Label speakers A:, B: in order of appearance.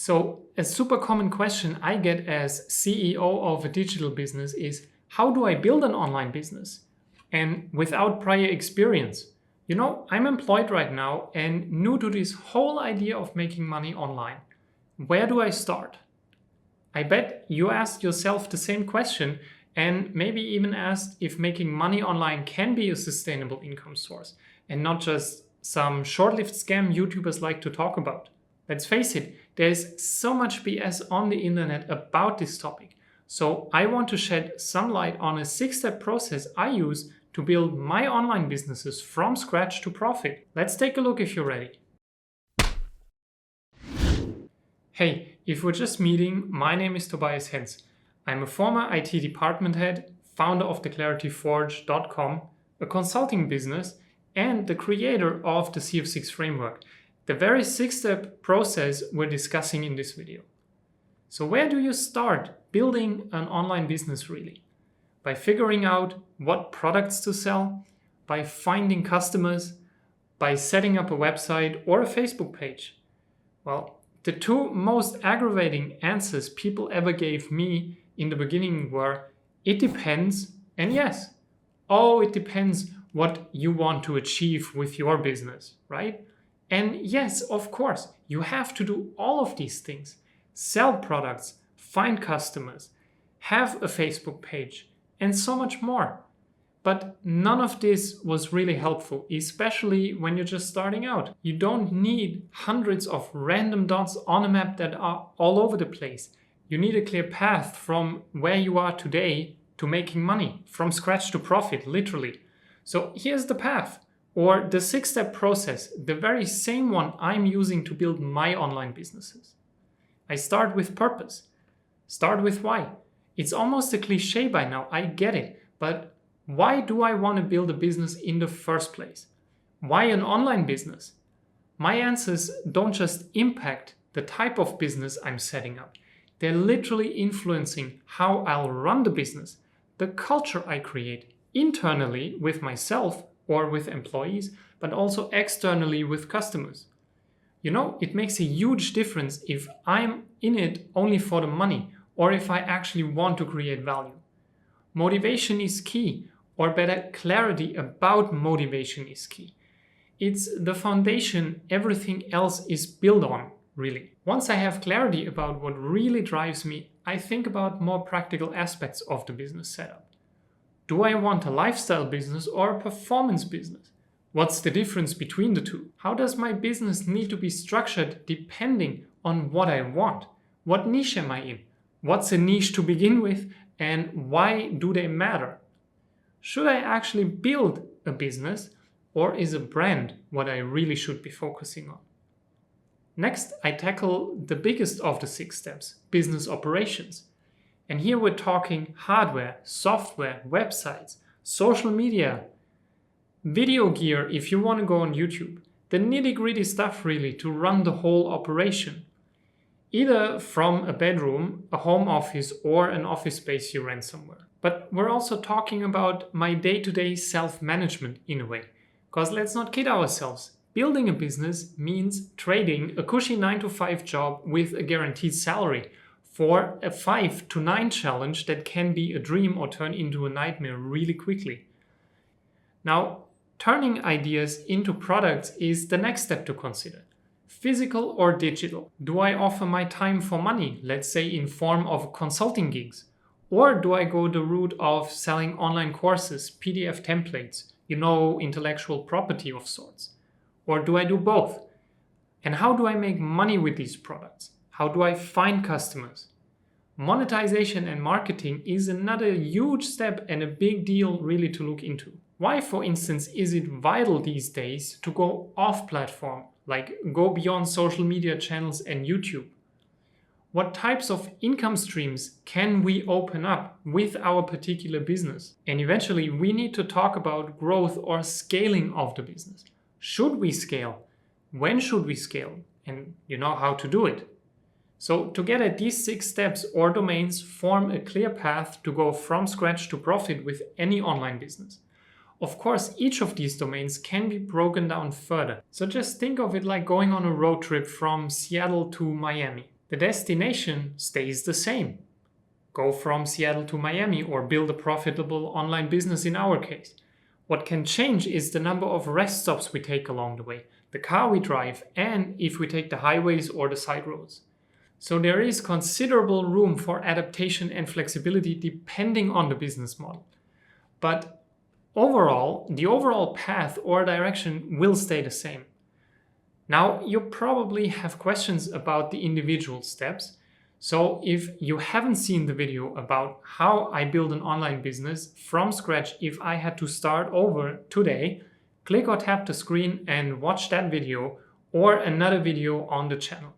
A: So a super common question I get as CEO of a digital business is, how do I build an online business? And without prior experience. I'm employed right now and new to this whole idea of making money online. Where do I start? I bet you asked yourself the same question and maybe even asked if making money online can be a sustainable income source and not just some short-lived scam YouTubers like to talk about. Let's face it, there's so much BS on the internet about this topic. So I want to shed some light on a 6-step process I use to build my online businesses from scratch to profit. Let's take a look if you're ready. Hey, if we're just meeting, my name is Tobias Henz. I'm a former IT department head, founder of theclarityforge.com, a consulting business, and the creator of the CF6 Framework, the very 6-step process we're discussing in this video. So where do you start building an online business really? By figuring out what products to sell, by finding customers, by setting up a website or a Facebook page? Well, the two most aggravating answers people ever gave me in the beginning were, it depends, and yes. Oh, it depends what you want to achieve with your business, right? And yes, of course, you have to do all of these things. Sell products, find customers, have a Facebook page, and so much more. But none of this was really helpful, especially when you're just starting out. You don't need hundreds of random dots on a map that are all over the place. You need a clear path from where you are today to making money, from scratch to profit, literally. So here's the path, or the 6-step process, the very same one I'm using to build my online businesses. I start with purpose. Start with why. It's almost a cliche by now, I get it, but why do I want to build a business in the first place? Why an online business? My answers don't just impact the type of business I'm setting up. They're literally influencing how I'll run the business, the culture I create internally with myself or with employees, but also externally with customers. It makes a huge difference if I'm in it only for the money or if I actually want to create value. Motivation is key, or better, clarity about motivation is key. It's the foundation everything else is built on, really. Once I have clarity about what really drives me, I think about more practical aspects of the business setup. Do I want a lifestyle business or a performance business? What's the difference between the two? How does my business need to be structured depending on what I want? What niche am I in? What's a niche to begin with, and why do they matter? Should I actually build a business, or is a brand what I really should be focusing on? Next, I tackle the biggest of the 6 steps, business operations. And here we're talking hardware, software, websites, social media, video gear if you want to go on YouTube, the nitty-gritty stuff really to run the whole operation. Either from a bedroom, a home office, or an office space you rent somewhere. But we're also talking about my day-to-day self-management in a way. Because let's not kid ourselves. Building a business means trading a cushy 9-to-5 job with a guaranteed salary for a 5 to 9 challenge that can be a dream or turn into a nightmare really quickly. Now, turning ideas into products is the next step to consider. Physical or digital? Do I offer my time for money, let's say in form of consulting gigs? Or do I go the route of selling online courses, PDF templates, intellectual property of sorts? Or do I do both? And how do I make money with these products? How do I find customers? Monetization and marketing is another huge step and a big deal really to look into. Why, for instance, is it vital these days to go off-platform, like go beyond social media channels and YouTube? What types of income streams can we open up with our particular business? And eventually, we need to talk about growth or scaling of the business. Should we scale? When should we scale? And how to do it. So together, these 6 steps or domains form a clear path to go from scratch to profit with any online business. Of course, each of these domains can be broken down further. So just think of it like going on a road trip from Seattle to Miami. The destination stays the same. Go from Seattle to Miami or build a profitable online business in our case. What can change is the number of rest stops we take along the way, the car we drive, and if we take the highways or the side roads. So there is considerable room for adaptation and flexibility depending on the business model. But overall, the overall path or direction will stay the same. Now, you probably have questions about the individual steps. So if you haven't seen the video about how I build an online business from scratch if I had to start over today, click or tap the screen and watch that video or another video on the channel.